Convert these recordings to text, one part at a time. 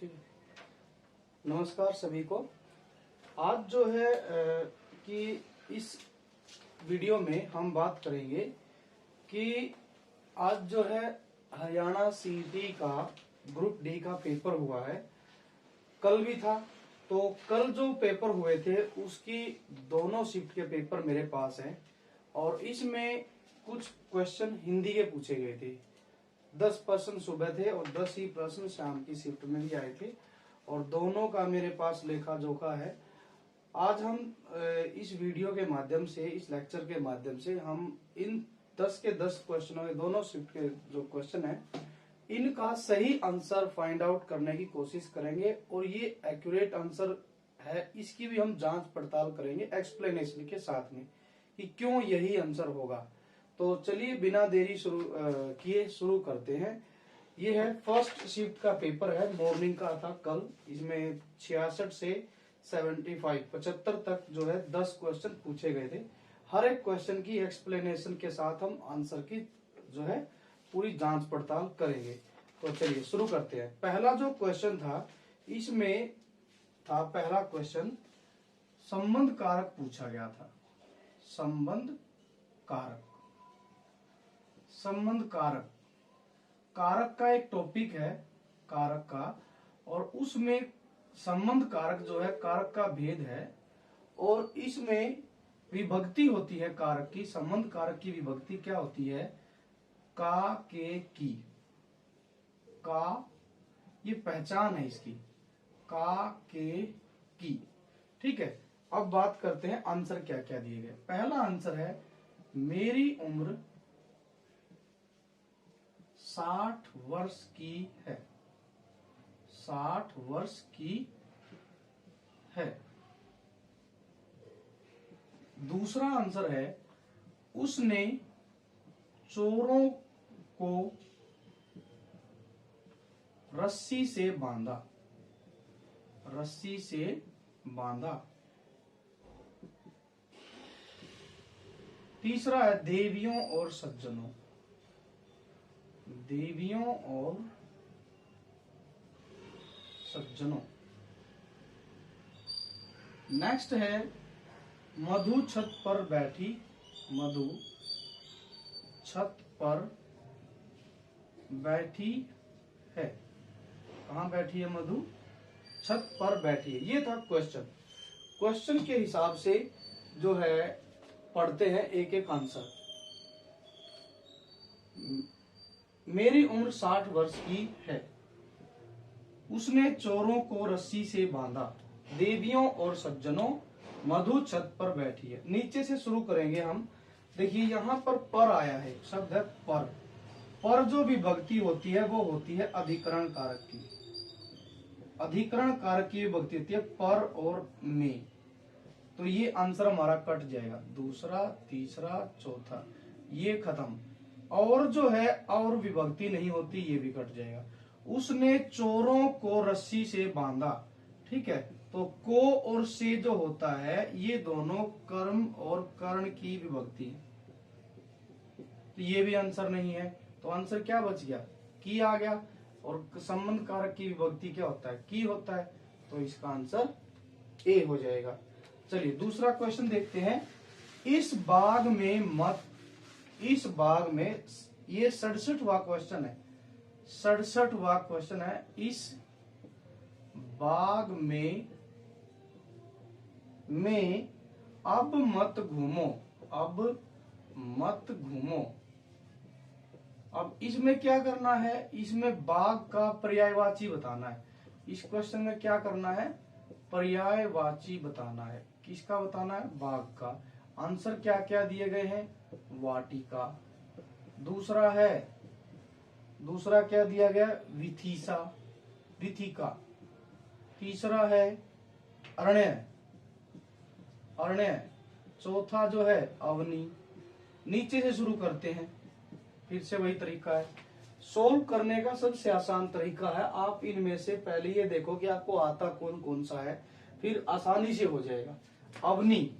ठीक है। नमस्कार सभी को। आज जो है कि इस वीडियो में हम बात करेंगे कि आज जो है हरियाणा सीईटी का ग्रुप डी का पेपर हुआ है। कल भी था, तो कल जो पेपर हुए थे उसकी दोनों शिफ्ट के पेपर मेरे पास हैं और इसमें कुछ क्वेश्चन हिंदी के पूछे गए थे। 10 प्रश्न सुबह थे और 10 ही प्रश्न शाम की शिफ्ट में भी आए थे और दोनों का मेरे पास लेखा जोखा है। आज हम इस वीडियो के माध्यम से, इस लेक्चर के माध्यम से हम इन 10 के 10 क्वेश्चनों में, दोनों शिफ्ट के जो क्वेश्चन है, इनका सही आंसर फाइंड आउट करने की कोशिश करेंगे और ये एक्यूरेट आंसर है इसकी भी हम जांच पड़ताल करेंगे एक्सप्लेनेशन के साथ में कि क्यों यही आंसर होगा। तो चलिए बिना देरी किए शुरू करते हैं। ये है फर्स्ट शिफ्ट का पेपर है, मॉर्निंग का था कल। इसमें 66 से 75 तक जो है 10 क्वेश्चन पूछे गए थे। हर एक क्वेश्चन की एक्सप्लेनेशन के साथ हम आंसर की जो है पूरी जांच पड़ताल करेंगे। तो चलिए शुरू करते हैं। पहला जो क्वेश्चन था, इसमें था पहला क्वेश्चन संबंध कारक पूछा गया था। संबंध कारक, संबंध कारक, कारक का एक टॉपिक है कारक का, और उसमें संबंध कारक जो है कारक का भेद है और इसमें विभक्ति होती है कारक की। संबंध कारक की विभक्ति क्या होती है? का, के, की। का ये पहचान है इसकी, का, के, की। ठीक है। अब बात करते हैं आंसर क्या क्या दिए गए। पहला आंसर है मेरी उम्र 60 वर्ष की है। 60 वर्ष की है। दूसरा आंसर है उसने चोरों को रस्सी से बांधा। रस्सी से बांधा। तीसरा है देवियों और सज्जनों। देवियों और सज्जनों। नेक्स्ट है मधु छत पर बैठी। मधु छत पर बैठी है। कहां बैठी है मधु? छत पर बैठी है। ये था क्वेश्चन। क्वेश्चन के हिसाब से जो है पढ़ते हैं एक एक आंसर। मेरी उम्र 60 वर्ष की है। उसने चोरों को रस्सी से बांधा। देवियों और सज्जनों, मधु छत पर बैठी है। नीचे से शुरू करेंगे हम। देखिए यहां पर आया है, शब्द है पर। पर जो विभक्ति होती है वो होती है अधिकरण कारक की। अधिकरण कारक की विभक्ति होती है पर और में। तो ये आंसर हमारा कट जाएगा। दूसरा, तीसरा, चौथा, ये खत्म। और जो है और विभक्ति नहीं होती, ये भी कट जाएगा। उसने चोरों को रस्सी से बांधा। ठीक है। तो को और से जो होता है ये दोनों कर्म और कर्ण की विभक्ति है, तो ये भी आंसर नहीं है। तो आंसर क्या बच गया? की आ गया। और संबंध कारक की विभक्ति क्या होता है? की होता है। तो इसका आंसर ए हो जाएगा। चलिए दूसरा क्वेश्चन देखते हैं। इस बाग में मत, इस बाग में, ये 67वां क्वेश्चन है। 67वां क्वेश्चन है। इस बाग में अब मत घूमो। अब मत घूमो। अब इसमें क्या करना है? इसमें बाग का पर्यायवाची बताना है। इस क्वेश्चन में क्या करना है? पर्यायवाची बताना है। किसका बताना है? बाग का। आंसर क्या क्या दिए गए हैं? वाटिका। दूसरा है, दूसरा क्या दिया गया? विथिसा, विथिका। तीसरा है अरण्य, अरण्य। चौथा जो है अवनी। नीचे से शुरू करते हैं, फिर से वही तरीका है। सोल्व करने का सबसे आसान तरीका है, आप इनमें से पहले ये देखो कि आपको आता कौन कौन सा है, फिर आसानी से हो जाएगा। अवनी,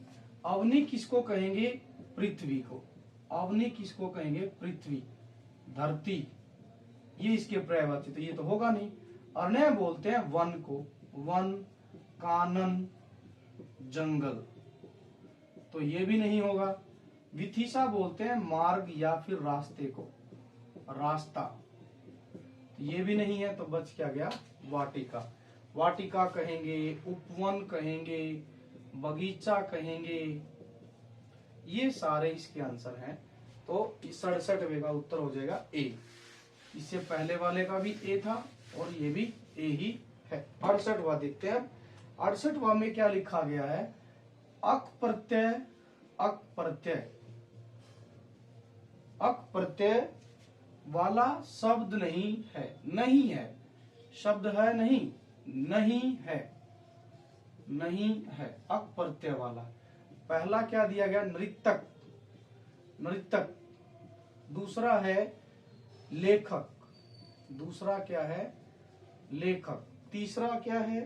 अवनी किसको कहेंगे? पृथ्वी को। अवनी किसको कहेंगे? पृथ्वी, धरती। ये इसके पर्यायवाची, तो ये तो होगा नहीं। अरण्य बोलते हैं वन को, वन, कानन, जंगल, तो ये भी नहीं होगा। विथिशा बोलते हैं मार्ग या फिर रास्ते को, रास्ता, तो ये भी नहीं है। तो बच क्या गया, वाटिका। वाटिका कहेंगे, उपवन कहेंगे, बगीचा कहेंगे, ये सारे इसके आंसर हैं। तो 67वें का उत्तर हो जाएगा ए। इससे पहले वाले का भी ए था और ये भी ए ही है। 68वां देखते हैं। 68वां में क्या लिखा गया है, अक प्रत्यय, अक प्रत्यय, अक प्रत्यय वाला शब्द नहीं है, नहीं है, शब्द है नहीं, नहीं है, नहीं है, अक प्रत्यय वाला। पहला क्या दिया गया, नृतक, नृतक। दूसरा है लेखक, दूसरा क्या है, लेखक। तीसरा क्या है,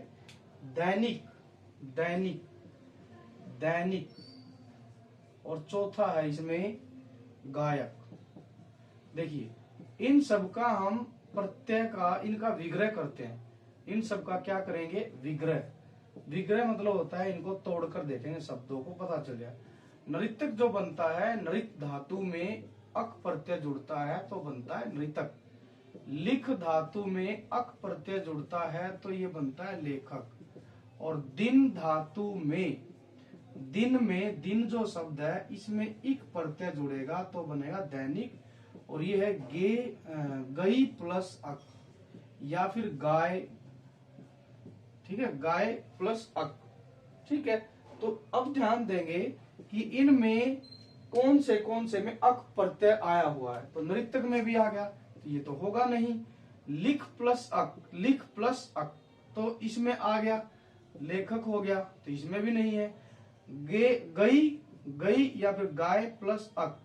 दैनिक, दैनिक, दैनिक। और चौथा है इसमें गायक। देखिए इन सब का हम प्रत्यय का, इनका विग्रह करते हैं। इन सब का क्या करेंगे, विग्रह। विग्रह मतलब होता है इनको तोड़कर देखेंगे, शब्दों को पता चल जाए। नृतक जो बनता है, नृत धातु में अक प्रत्यय जुड़ता है तो बनता है नृतक। लिख धातु में अक प्रत्यय जुड़ता है तो ये बनता है लेखक। और दिन धातु में, दिन में, दिन जो शब्द है इसमें इक प्रत्यय जुड़ेगा तो बनेगा दैनिक। और ये है गई प्लस अक या फिर गाय, ठीक है, गाय प्लस अक, ठीक है। तो अब ध्यान देंगे कि इनमें कौन से में अक प्रत्यय आया हुआ है। तो नृतक में भी आ गया तो ये तो होगा नहीं। लिख प्लस अक, लिख प्लस अक, तो इसमें आ गया, लेखक हो गया, तो इसमें भी नहीं है। गई, गई या फिर गाय प्लस अक,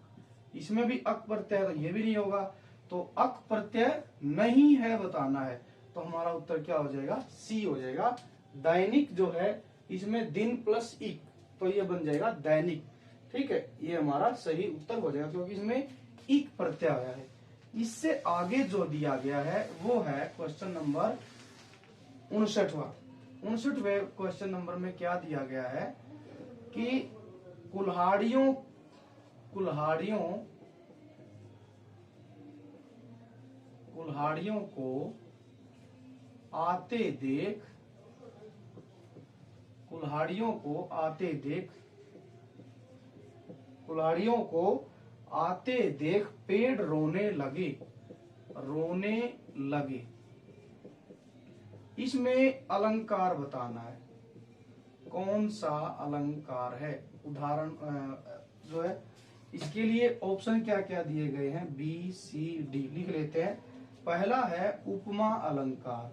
इसमें भी अक प्रत्यय, तो ये भी नहीं होगा। तो अक प्रत्यय नहीं है बताना है, तो हमारा उत्तर क्या हो जाएगा, सी हो जाएगा। दैनिक जो है इसमें दिन प्लस इक, तो ये बन जाएगा दैनिक, ठीक है। ये हमारा सही उत्तर हो जाएगा क्योंकि इसमें इक प्रत्यय आया है। इससे आगे जो दिया गया है वो है क्वेश्चन नंबर 59वां। 59वें क्वेश्चन नंबर में क्या दिया गया है कि कुल्हाड़ियों, कुल्हाड़ियों, कुल्हाड़ियों को आते देख, कुल्हाड़ियों को आते देख, कुल्हाड़ियों को आते देख पेड़ रोने लगे, रोने लगे। इसमें अलंकार बताना है, कौन सा अलंकार है। उदाहरण जो है इसके लिए ऑप्शन क्या क्या दिए गए हैं, बी सी डी लिख लेते हैं। पहला है उपमा अलंकार,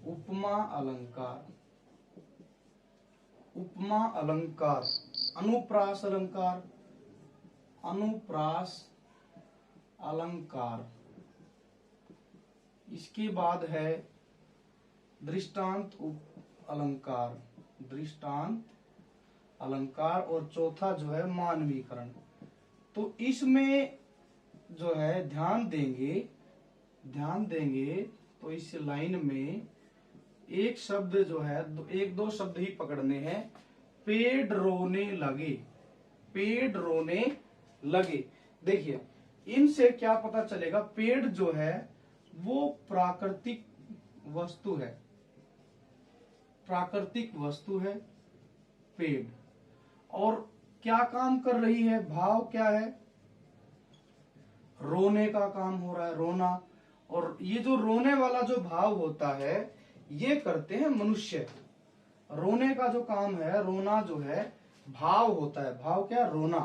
उपमा अलंकार, उपमा अलंकार। अनुप्रास अलंकार, अनुप्रास अलंकार। इसके बाद है दृष्टांत अलंकार, दृष्टांत अलंकार। और चौथा जो है मानवीकरण। तो इसमें जो है ध्यान देंगे, ध्यान देंगे तो इस लाइन में एक शब्द जो है, एक दो शब्द ही पकड़ने हैं। पेड़ रोने लगे, पेड़ रोने लगे। देखिए इनसे क्या पता चलेगा, पेड़ जो है वो प्राकृतिक वस्तु है, प्राकृतिक वस्तु है पेड़। और क्या काम कर रही है, भाव क्या है, रोने का काम हो रहा है, रोना। और ये जो रोने वाला जो भाव होता है ये करते हैं मनुष्य। रोने का जो काम है, रोना जो है भाव होता है, भाव क्या, रोना,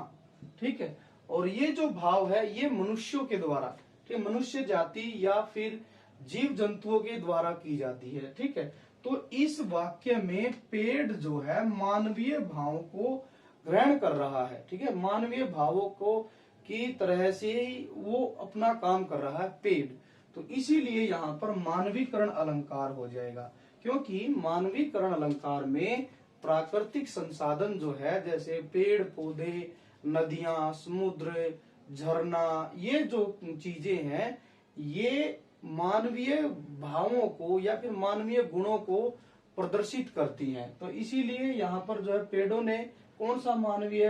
ठीक है। और ये जो भाव है ये मनुष्यों के द्वारा, ठीक, मनुष्य जाति या फिर जीव जंतुओं के द्वारा की जाती है, ठीक है। तो इस वाक्य में पेड़ जो है मानवीय भाव को ग्रहण कर रहा है, ठीक है, मानवीय भावों को की तरह से ही वो अपना काम कर रहा है पेड़। तो इसीलिए यहाँ पर मानवीकरण अलंकार हो जाएगा, क्योंकि मानवीकरण अलंकार में प्राकृतिक संसाधन जो है जैसे पेड़ पौधे, नदियां, समुद्र, झरना, ये जो चीजें हैं ये मानवीय भावों को या फिर मानवीय गुणों को प्रदर्शित करती हैं। तो इसीलिए यहाँ पर जो है पेड़ों ने कौन सा मानवीय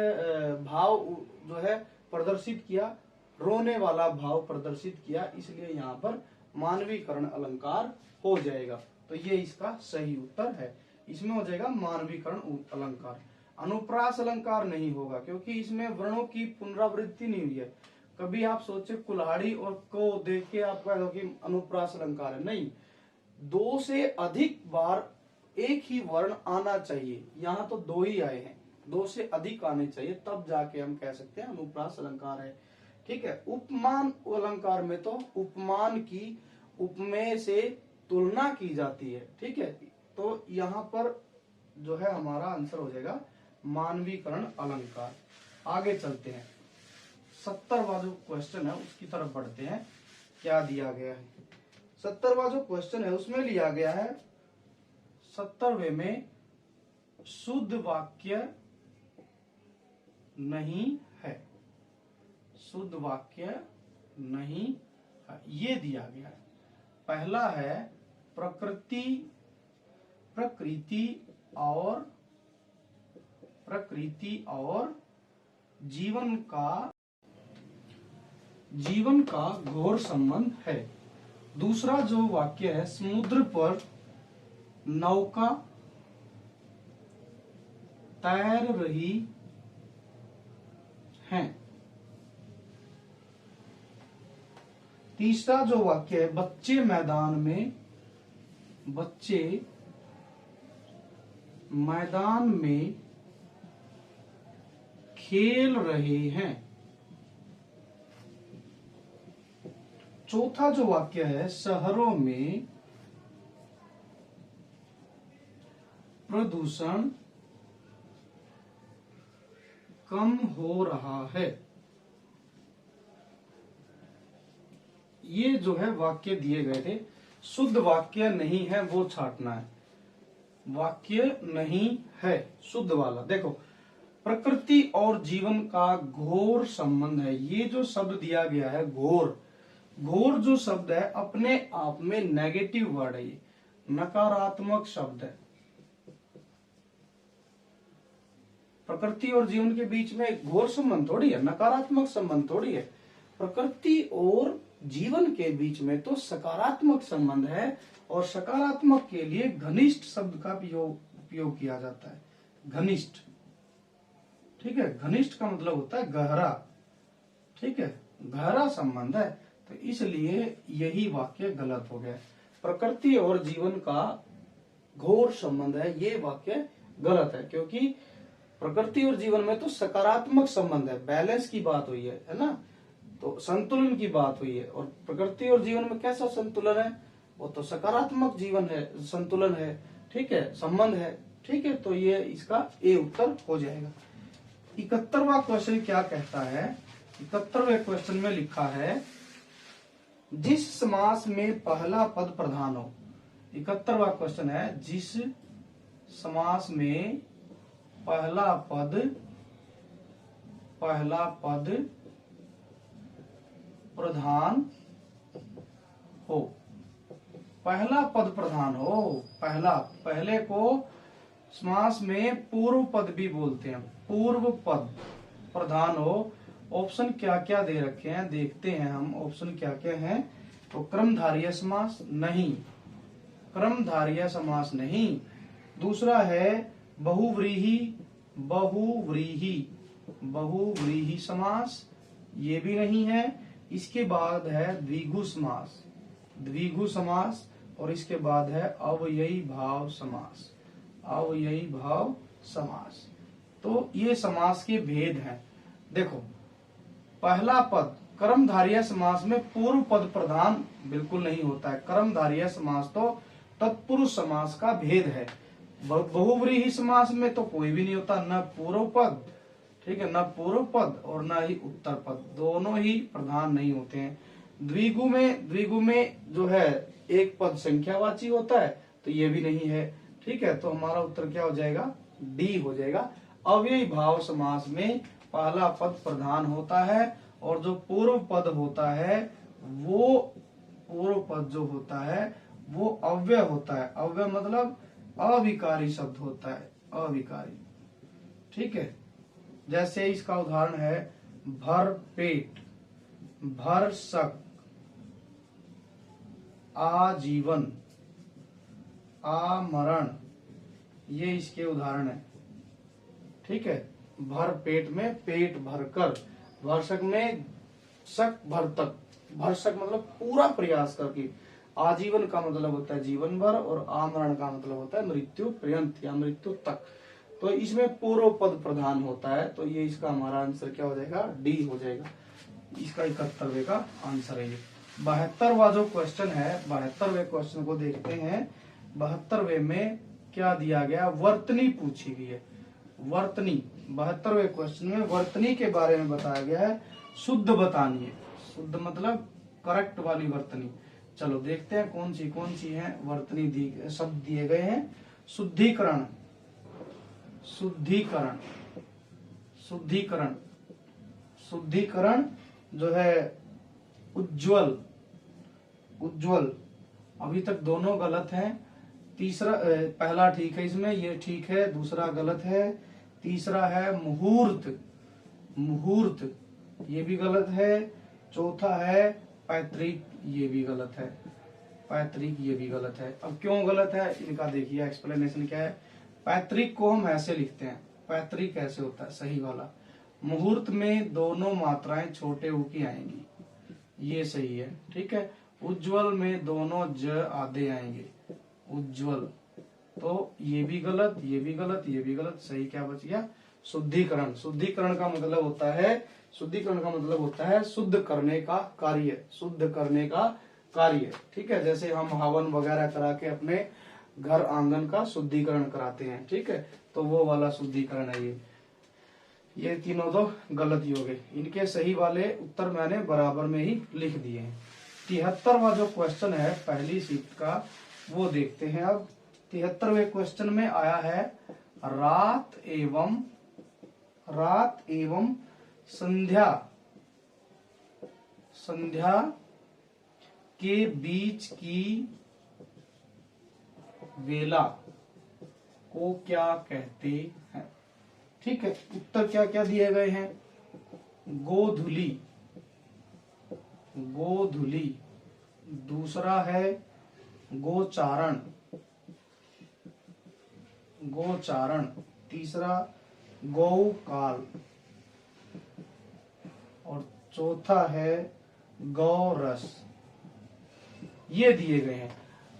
भाव जो है प्रदर्शित किया, रोने वाला भाव प्रदर्शित किया, इसलिए यहाँ पर मानवीकरण अलंकार हो जाएगा। तो ये इसका सही उत्तर है, इसमें हो जाएगा मानवीकरण अलंकार। अनुप्रास अलंकार नहीं होगा क्योंकि इसमें वर्णों की पुनरावृत्ति नहीं हुई है। कभी आप सोचे कुल्हाड़ी और को देख के आप कह दो कि अनुप्रास अलंकार है, नहीं, 2 से अधिक बार एक ही वर्ण आना चाहिए। यहाँ तो 2 ही आए हैं, 2 से अधिक आने चाहिए, तब जाके हम कह सकते हैं अनुप्रास अलंकार है। ठीक है। उपमान अलंकार में तो उपमान की उपमेय से तुलना की जाती है। ठीक है। तो यहाँ पर जो है हमारा आंसर हो जाएगा मानवीकरण अलंकार। आगे चलते हैं, 70वां जो क्वेश्चन है उसकी तरफ बढ़ते हैं। क्या दिया गया है? 70वां जो क्वेश्चन है उसमें लिया गया है 70वें में शुद्ध वाक्य नहीं है, शुद्ध वाक्य नहीं है, ये दिया गया है। पहला है प्रकृति और जीवन का घोर संबंध है। दूसरा जो वाक्य है समुद्र पर नौका तैर रही है। तीसरा जो वाक्य है बच्चे मैदान में खेल रहे हैं। चौथा जो वाक्य है शहरों में प्रदूषण कम हो रहा है। ये जो है वाक्य दिए गए थे। शुद्ध वाक्य नहीं है वो छांटना है, वाक्य नहीं है शुद्ध वाला। देखो, प्रकृति और जीवन का घोर संबंध है, ये जो शब्द दिया गया है घोर, घोर जो शब्द है अपने आप में नेगेटिव वर्ड है, ये नकारात्मक शब्द है। प्रकृति और जीवन के बीच में घोर संबंध थोड़ी है, नकारात्मक संबंध थोड़ी है। प्रकृति और जीवन के बीच में तो सकारात्मक संबंध है, और सकारात्मक के लिए घनिष्ठ शब्द का उपयोग किया जाता है, घनिष्ठ। ठीक है, घनिष्ठ का मतलब होता है गहरा। ठीक है, गहरा संबंध है, तो इसलिए यही वाक्य गलत हो गया। प्रकृति और जीवन का घोर संबंध है, ये वाक्य गलत है, क्योंकि प्रकृति और जीवन में तो सकारात्मक संबंध है, बैलेंस की बात हुई है ना, तो संतुलन की बात हुई है। और प्रकृति और जीवन में कैसा संतुलन है? वो तो सकारात्मक जीवन है, संतुलन है। ठीक है, संबंध है। ठीक है, तो ये इसका ए उत्तर हो जाएगा। 71वां क्वेश्चन क्या कहता है? 71वें क्वेश्चन में लिखा है जिस समास में पहला पद प्रधान हो। 71वां क्वेश्चन है जिस समास में पहला पद प्रधान हो। पहला पद प्रधान हो, पहले को समास में पूर्व पद भी बोलते हैं, पूर्व पद प्रधान हो। ऑप्शन क्या क्या दे रखे हैं देखते हैं हम, ऑप्शन क्या क्या हैं। तो क्रमधारय समास नहीं, क्रमधारय समास नहीं। दूसरा है बहुव्रीहि समास, ये भी नहीं है। इसके बाद है द्विगु समास, और इसके बाद है अव्ययी भाव समास। तो ये समास के भेद हैं। देखो, पहला पद कर्मधारय समास में पूर्व पद प्रधान बिल्कुल नहीं होता है। कर्मधारय समास तो तत्पुरुष समास का भेद है। बहुव्रीहि समास में तो कोई भी नहीं होता, न पूर्व पद, ठीक है, न पूर्व पद और न ही उत्तर पद, दोनों ही प्रधान नहीं होते हैं। द्विगु में जो है एक पद संख्यावाची होता है, तो ये भी नहीं है। ठीक है, तो हमारा उत्तर क्या हो जाएगा? डी हो जाएगा। अव्ययी भाव समास में पहला पद प्रधान होता है, और जो पूर्व पद होता है वो पूर्व पद जो होता है वो अव्यय होता है। अव्यय मतलब अविकारी शब्द होता है, अविकारी। ठीक है, जैसे इसका उदाहरण है भर पेट, भरसक, आजीवन, आमरण, ये इसके उदाहरण है। ठीक है, भर पेट में पेट भरकर, भरसक में सक भर तक, भरसक मतलब पूरा प्रयास करके, आजीवन का मतलब होता है जीवन भर, और आमरण का मतलब होता है मृत्यु पर्यंत या मृत्यु तक। तो इसमें पूर्व पद प्रधान होता है, तो ये इसका हमारा आंसर क्या हो जाएगा, डी हो जाएगा। इसका 71वें का आंसर है ये। 72वां जो क्वेश्चन है, 72वें क्वेश्चन को देखते हैं। 72वें में क्या दिया गया, वर्तनी पूछी गई है। वर्तनी, 72वें क्वेश्चन में वर्तनी के बारे में बताया गया है। शुद्ध बतानी है, शुद्ध मतलब करेक्ट वाली वर्तनी। चलो देखते हैं कौन सी है वर्तनी। शब्द दिए गए हैं, शुद्धिकरण, शुद्धिकरण, शुद्धिकरण, शुद्धिकरण जो है उज्ज्वल, उज्ज्वल। अभी तक दोनों गलत हैं। तीसरा पहला ठीक है, इसमें ये ठीक है, दूसरा गलत है। तीसरा है मुहूर्त, मुहूर्त, ये भी गलत है। चौथा है पैतृक, ये भी गलत है। पैतृक ये भी गलत है। अब क्यों गलत है इनका देखिए, एक्सप्लेनेशन क्या है। पैतृक को हम ऐसे लिखते हैं, पैतृक ऐसे होता है सही वाला। मुहूर्त में दोनों मात्राएं छोटे ऊ की आएंगी, ये सही है। ठीक है, उज्ज्वल में दोनों ज आधे आएंगे, उज्ज्वल, तो ये भी गलत, ये भी गलत, ये भी गलत। सही क्या बच गया, शुद्धिकरण। शुद्धिकरण का मतलब होता है, शुद्धिकरण का मतलब होता है शुद्ध करने का कार्य, शुद्ध करने का कार्य। ठीक है, जैसे हम हवन वगैरह करा के अपने घर आंगन का शुद्धिकरण कराते हैं। ठीक है, तो वो वाला शुद्धिकरण है ये तीनों तो गलत ही हो गए। इनके सही वाले उत्तर मैंने बराबर में ही लिख दिए हैं। 73वां जो क्वेश्चन है पहली शिफ्ट का, वो देखते हैं अब। 73वें क्वेश्चन में आया है रात एवं संध्या, संध्या के बीच की वेला को क्या कहते हैं। ठीक है, उत्तर क्या क्या दिए गए हैं, गोधुली, गोधुली। दूसरा है गोचारण, गोचारण। तीसरा गौकाल, और चौथा है गौरस। ये दिए गए हैं।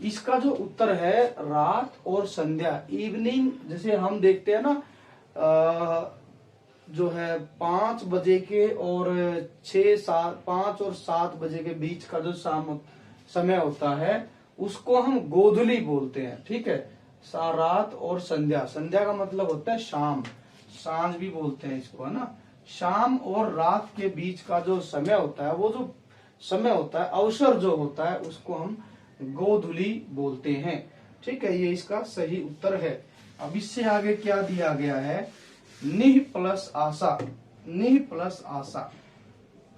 इसका जो उत्तर है रात और संध्या, इवनिंग, जैसे हम देखते हैं ना जो है 5 बजे के और 5 और 7 बजे के बीच का जो शाम समय होता है उसको हम गोधुली बोलते हैं। ठीक है, रात और संध्या, संध्या का मतलब होता है शाम, सांझ भी बोलते हैं इसको, है ना। शाम और रात के बीच का जो समय होता है, वो जो समय होता है, अवसर जो होता है, उसको हम गोधुली बोलते हैं। ठीक है, ये इसका सही उत्तर है। अब इससे आगे क्या दिया गया है, निह प्लस आशा, निह प्लस आशा,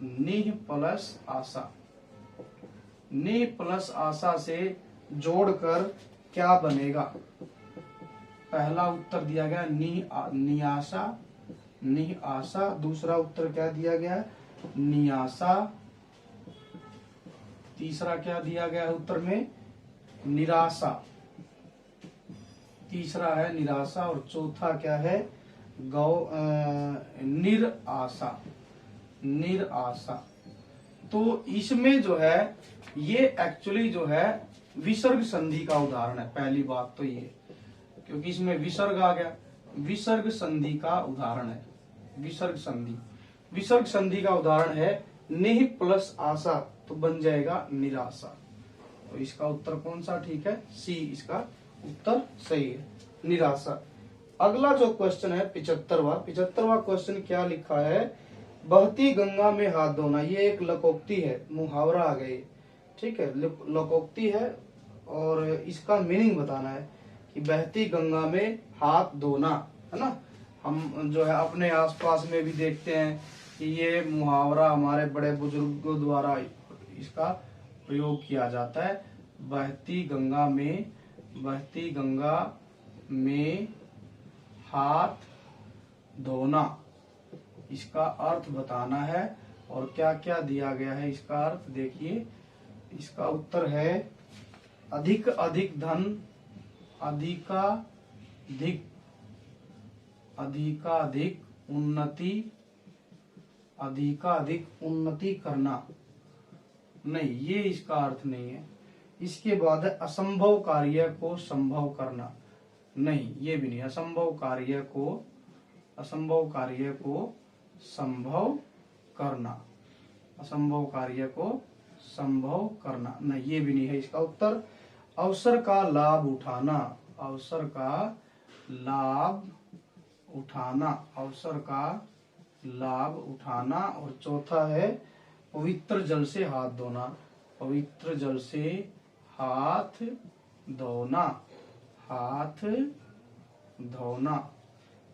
निह प्लस आशा, निह प्लस आशा से जोड़कर क्या बनेगा। पहला उत्तर दिया गया नियाशा, निह आशा। दूसरा उत्तर क्या दिया गया, नियाशा। तीसरा क्या दिया गया है उत्तर में, निराशा। तीसरा है निराशा, और चौथा क्या है, निराशा, निराशा। तो इसमें जो है ये एक्चुअली जो है विसर्ग संधि का उदाहरण है। पहली बात तो ये, क्योंकि इसमें विसर्ग आ गया, विसर्ग संधि का उदाहरण है। विसर्ग संधि, विसर्ग संधि का उदाहरण है निह प्लस आशा, तो बन जाएगा निराशा। तो इसका उत्तर कौन सा ठीक है, सी इसका उत्तर सही है, निराशा। अगला जो क्वेश्चन है 75वां क्वेश्चन क्या लिखा है, बहती गंगा में हाथ धोना। ये एक लोकोक्ति है, मुहावरा आ गई। ठीक है, लोकोक्ति है और इसका मीनिंग बताना है कि बहती गंगा में हाथ धोना, है ना। हम जो है अपने आसपास में भी देखते हैं कि ये मुहावरा हमारे बड़े बुजुर्गों द्वारा इसका प्रयोग किया जाता है। बहती गंगा में हाथ धोना, इसका अर्थ बताना है। और क्या क्या दिया गया है इसका अर्थ देखिए। इसका उत्तर है अधिक अधिक धन, अधिकाधिक उन्नति करना। नहीं, ये इसका अर्थ नहीं है। इसके बाद है असंभव कार्य को संभव करना। नहीं, ये भी नहीं। असंभव कार्य को संभव करना, असंभव कार्य को संभव करना। नहीं, ये भी नहीं है इसका उत्तर। अवसर का लाभ उठाना, अवसर का लाभ उठाना। और चौथा है पवित्र जल से हाथ धोना, पवित्र जल से हाथ धोना।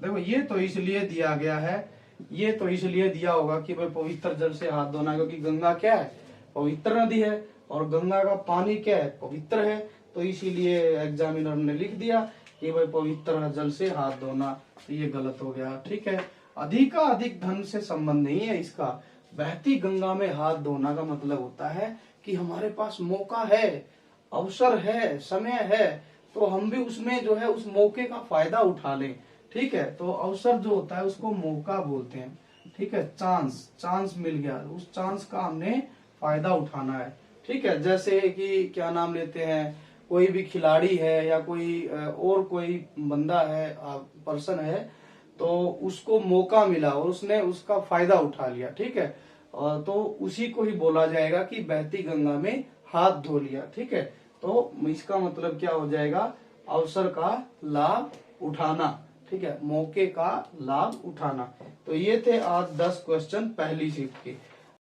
देखो, ये तो इसलिए दिया गया है, ये तो इसलिए दिया होगा कि भाई पवित्र जल से हाथ धोना, क्योंकि गंगा क्या है, पवित्र नदी है, और गंगा का पानी क्या है, पवित्र है। तो इसीलिए एग्जामिनर ने लिख दिया कि भाई पवित्र जल से हाथ धोना। तो ये गलत हो गया। ठीक है, अधिक धन से संबंध नहीं है इसका। बहती गंगा में हाथ धोना का मतलब होता है कि हमारे पास मौका है, अवसर है, समय है, तो हम भी उसमें जो है उस मौके का फायदा उठा लें। ठीक है, तो अवसर जो होता है उसको मौका बोलते हैं। ठीक है, चांस मिल गया, उस चांस का हमने फायदा उठाना है। ठीक है, जैसे कि क्या नाम लेते हैं, कोई भी खिलाड़ी है या कोई और कोई बंदा है, पर्सन है, तो उसको मौका मिला और उसने उसका फायदा उठा लिया। ठीक है, तो उसी को ही बोला जाएगा कि बहती गंगा में हाथ धो लिया। ठीक है, तो इसका मतलब क्या हो जाएगा, अवसर का लाभ उठाना। ठीक है, मौके का लाभ उठाना। तो ये थे आज 10 क्वेश्चन पहली शिफ्ट के।